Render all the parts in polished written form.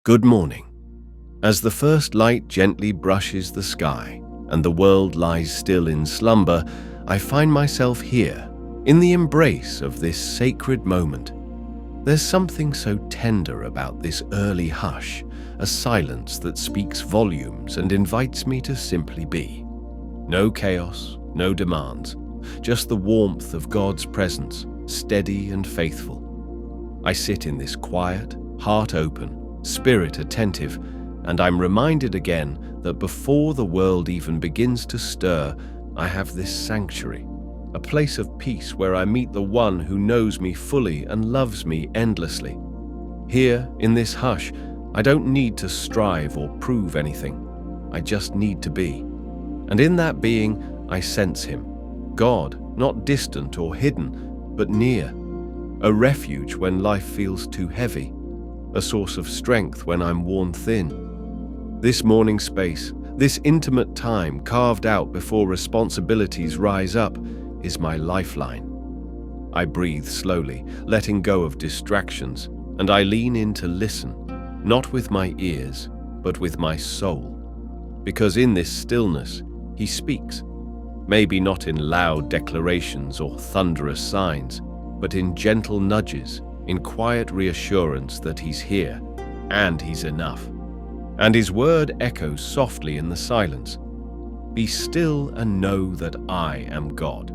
Good morning. As the first light gently brushes the sky and the world lies still in slumber, I find myself here, in the embrace of this sacred moment. There's something so tender about this early hush, a silence that speaks volumes and invites me to simply be. No chaos, no demands, just the warmth of God's presence, steady and faithful. I sit in this quiet, heart open, spirit attentive, and I'm reminded again that before the world even begins to stir, I have this sanctuary, a place of peace where I meet the one who knows me fully and loves me endlessly. Here, in this hush, I don't need to strive or prove anything. I just need to be. And in that being, I sense him. God, not distant or hidden, but near. A refuge when life feels too heavy. A source of strength when I'm worn thin. This morning space, this intimate time carved out before responsibilities rise up, is my lifeline. I breathe slowly, letting go of distractions, and I lean in to listen, not with my ears, but with my soul. Because in this stillness, he speaks. Maybe not in loud declarations or thunderous signs, but in gentle nudges, in quiet reassurance that he's here, and he's enough. And his word echoes softly in the silence. Be still and know that I am God.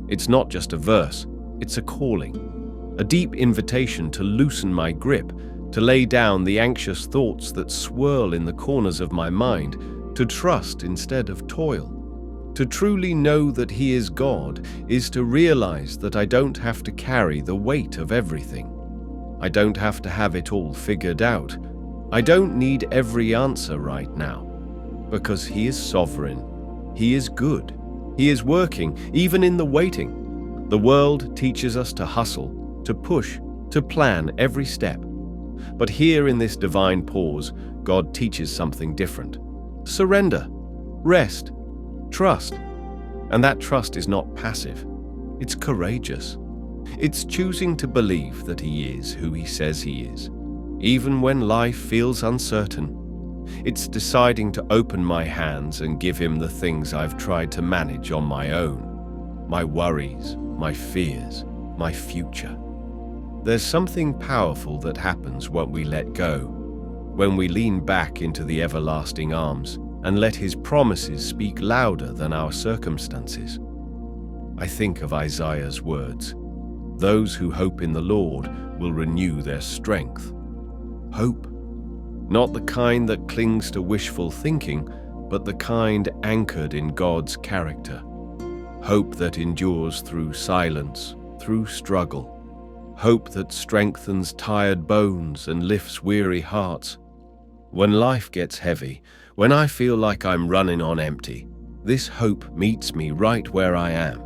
It's not just a verse, it's a calling, a deep invitation to loosen my grip, to lay down the anxious thoughts that swirl in the corners of my mind, to trust instead of toil. To truly know that he is God is to realize that I don't have to carry the weight of everything. I don't have to have it all figured out. I don't need every answer right now, because he is sovereign. He is good. He is working, even in the waiting. The world teaches us to hustle, to push, to plan every step. But here in this divine pause, God teaches something different. Surrender, rest, trust. And that trust is not passive. It's courageous. It's choosing to believe that he is who he says he is, even when life feels uncertain. It's deciding to open my hands and give him the things I've tried to manage on my own. My worries, my fears, my future. There's something powerful that happens when we let go, when we lean back into the everlasting arms and let his promises speak louder than our circumstances. I think of Isaiah's words. Those who hope in the Lord will renew their strength. Hope. Not the kind that clings to wishful thinking, but the kind anchored in God's character. Hope that endures through silence, through struggle. Hope that strengthens tired bones and lifts weary hearts. When life gets heavy, when I feel like I'm running on empty, this hope meets me right where I am.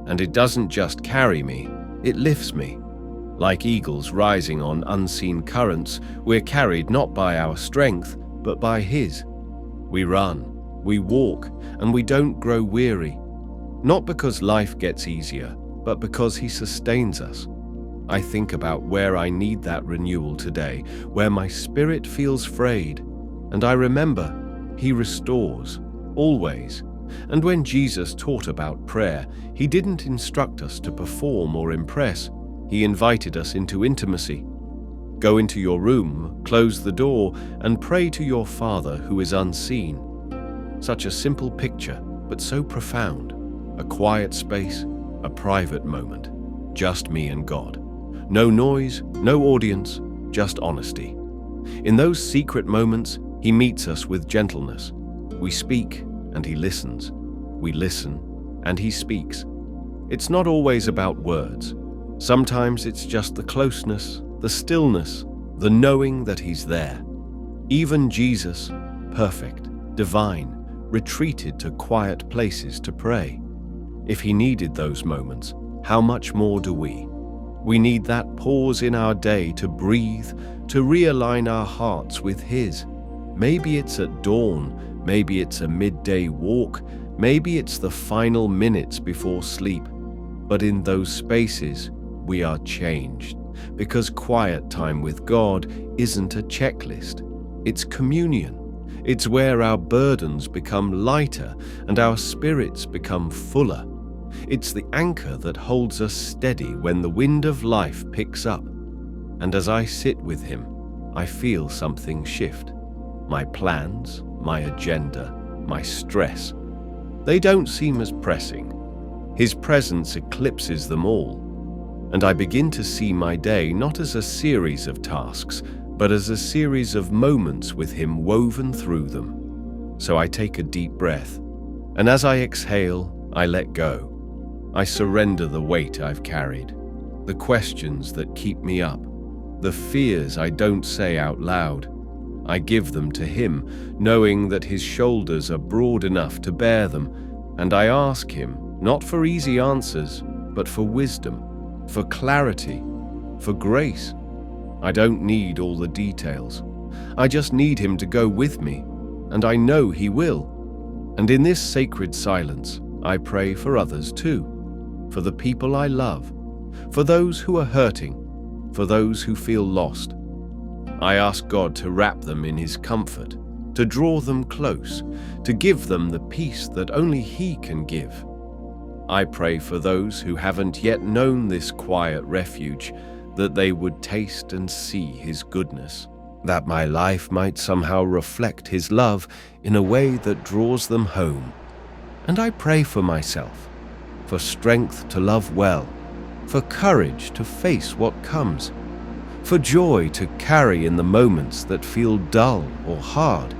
And it doesn't just carry me, it lifts me. Like eagles rising on unseen currents, we're carried not by our strength, but by his. We run, we walk, and we don't grow weary. Not because life gets easier, but because he sustains us. I think about where I need that renewal today, where my spirit feels frayed. And I remember, he restores, always. And when Jesus taught about prayer, he didn't instruct us to perform or impress. He invited us into intimacy. Go into your room, close the door, and pray to your Father who is unseen. Such a simple picture, but so profound. A quiet space, a private moment. Just me and God. No noise, no audience, just honesty. In those secret moments, he meets us with gentleness. We speak, and he listens. We listen, and he speaks. It's not always about words. Sometimes it's just the closeness, the stillness, the knowing that he's there. Even Jesus, perfect, divine, retreated to quiet places to pray. If he needed those moments, how much more do we? We need that pause in our day to breathe, to realign our hearts with his. Maybe it's at dawn, maybe it's a midday walk, maybe it's the final minutes before sleep. But in those spaces, we are changed. because quiet time with God isn't a checklist. It's communion. It's where our burdens become lighter and our spirits become fuller. It's the anchor that holds us steady when the wind of life picks up. And as I sit with him, I feel something shift. My plans, my agenda, my stress, they don't seem as pressing. His presence eclipses them all. And I begin to see my day not as a series of tasks, but as a series of moments with him woven through them. So I take a deep breath, and as I exhale, I let go. I surrender the weight I've carried, the questions that keep me up, the fears I don't say out loud. I give them to him, knowing that his shoulders are broad enough to bear them, and I ask him, not for easy answers, but for wisdom, for clarity, for grace. I don't need all the details. I just need him to go with me, and I know he will. And in this sacred silence, I pray for others too, for the people I love, for those who are hurting, for those who feel lost. I ask God to wrap them in his comfort, to draw them close, to give them the peace that only he can give. I pray for those who haven't yet known this quiet refuge, that they would taste and see his goodness, that my life might somehow reflect his love in a way that draws them home. And I pray for myself, for strength to love well, for courage to face what comes, for joy to carry in the moments that feel dull or hard.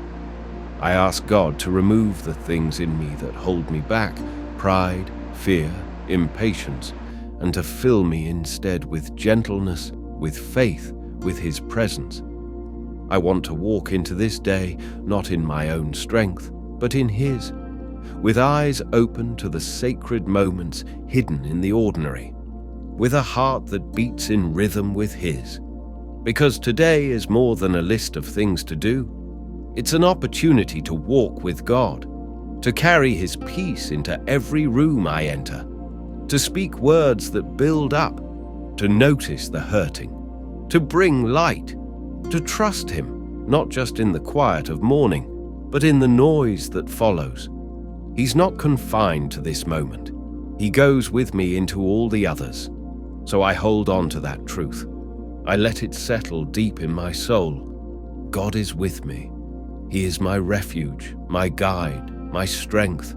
I ask God to remove the things in me that hold me back, pride, fear, impatience, and to fill me instead with gentleness, with faith, with his presence. I want to walk into this day not in my own strength, but in his, with eyes open to the sacred moments hidden in the ordinary, with a heart that beats in rhythm with his. Because today is more than a list of things to do. It's an opportunity to walk with God, to carry his peace into every room I enter, to speak words that build up, to notice the hurting, to bring light, to trust him, not just in the quiet of morning, but in the noise that follows. He's not confined to this moment. He goes with me into all the others. So I hold on to that truth. I let it settle deep in my soul. God is with me. He is my refuge, my guide, my strength.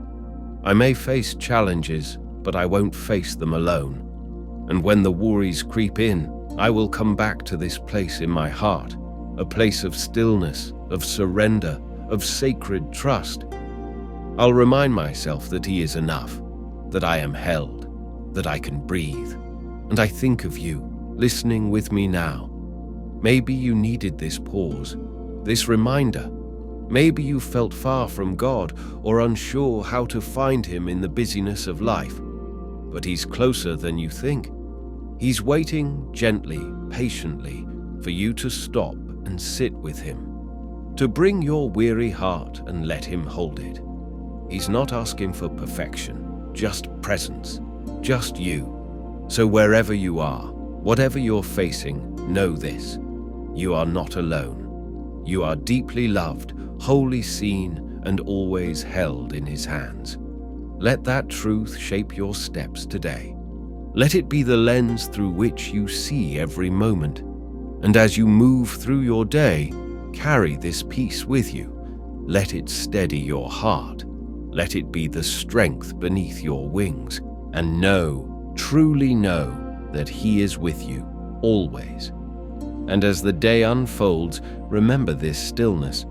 I may face challenges, but I won't face them alone. And when the worries creep in, I will come back to this place in my heart, a place of stillness, of surrender, of sacred trust. I'll remind myself that he is enough, that I am held, that I can breathe. And I think of you, listening with me now. Maybe you needed this pause, this reminder. Maybe you felt far from God or unsure how to find him in the busyness of life. But he's closer than you think. He's waiting gently, patiently, for you to stop and sit with him, to bring your weary heart and let him hold it. He's not asking for perfection, just presence, just you. So wherever you are, whatever you're facing, know this: you are not alone. You are deeply loved, wholly seen, and always held in his hands. Let that truth shape your steps today. Let it be the lens through which you see every moment. And as you move through your day, carry this peace with you. Let it steady your heart. Let it be the strength beneath your wings. And know, truly know, that he is with you, always. And as the day unfolds, remember this stillness,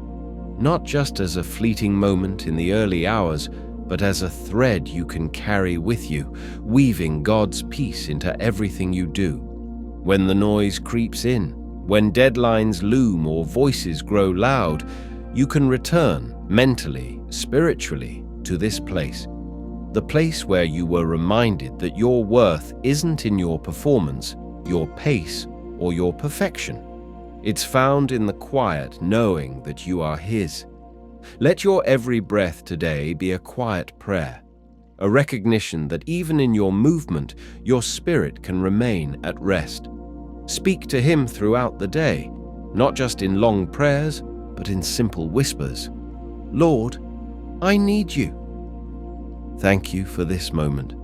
not just as a fleeting moment in the early hours, but as a thread you can carry with you, weaving God's peace into everything you do. When the noise creeps in, when deadlines loom or voices grow loud, you can return mentally, spiritually, to this place. The place where you were reminded that your worth isn't in your performance, your pace, or your perfection. It's found in the quiet knowing that you are his. Let your every breath today be a quiet prayer, a recognition that even in your movement, your spirit can remain at rest. Speak to him throughout the day, not just in long prayers, but in simple whispers. Lord, I need you. Thank you for this moment.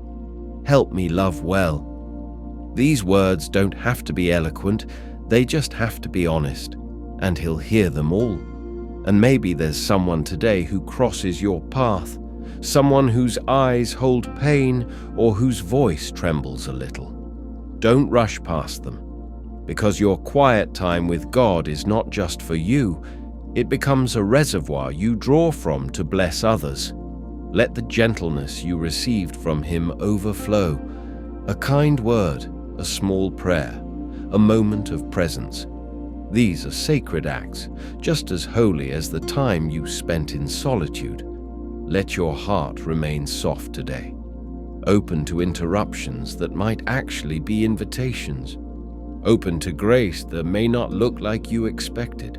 Help me love well. These words don't have to be eloquent, they just have to be honest, and he'll hear them all. And maybe there's someone today who crosses your path, someone whose eyes hold pain or whose voice trembles a little. Don't rush past them, because your quiet time with God is not just for you, it becomes a reservoir you draw from to bless others. Let the gentleness you received from him overflow. A kind word, a small prayer, a moment of presence. These are sacred acts, just as holy as the time you spent in solitude. Let your heart remain soft today, open to interruptions that might actually be invitations, open to grace that may not look like you expected,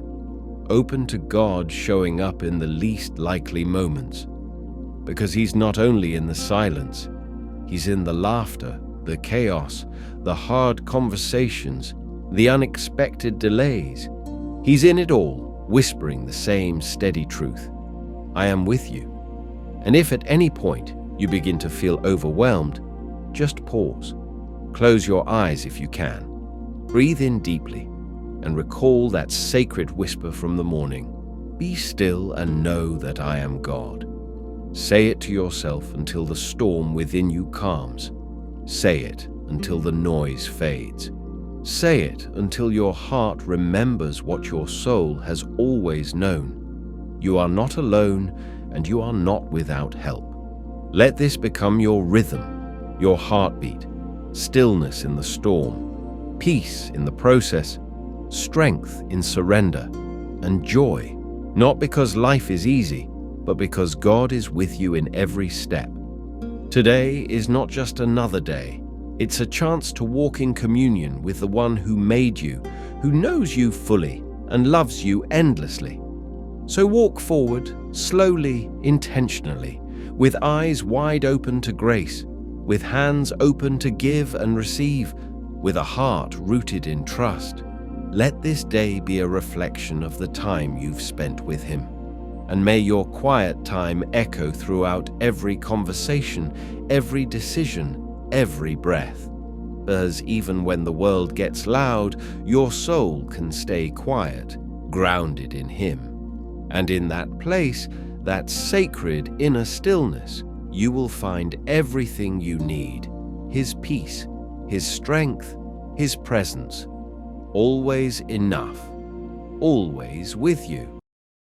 open to God showing up in the least likely moments. Because he's not only in the silence, he's in the laughter, the chaos, the hard conversations, the unexpected delays. He's in it all, whispering the same steady truth. I am with you. And if at any point you begin to feel overwhelmed, just pause. Close your eyes if you can. Breathe in deeply and recall that sacred whisper from the morning. Be still and know that I am God. Say it to yourself until the storm within you calms. Say it until the noise fades. Say it until your heart remembers what your soul has always known. You are not alone, and you are not without help. Let this become your rhythm, your heartbeat, stillness in the storm, peace in the process, strength in surrender, and joy, not because life is easy, but because God is with you in every step. Today is not just another day. It's a chance to walk in communion with the one who made you, who knows you fully and loves you endlessly. So walk forward, slowly, intentionally, with eyes wide open to grace, with hands open to give and receive, with a heart rooted in trust. Let this day be a reflection of the time you've spent with him. And may your quiet time echo throughout every conversation, every decision, every breath. As even when the world gets loud, your soul can stay quiet, grounded in him. And in that place, that sacred inner stillness, you will find everything you need. His peace, his strength, his presence. Always enough. Always with you.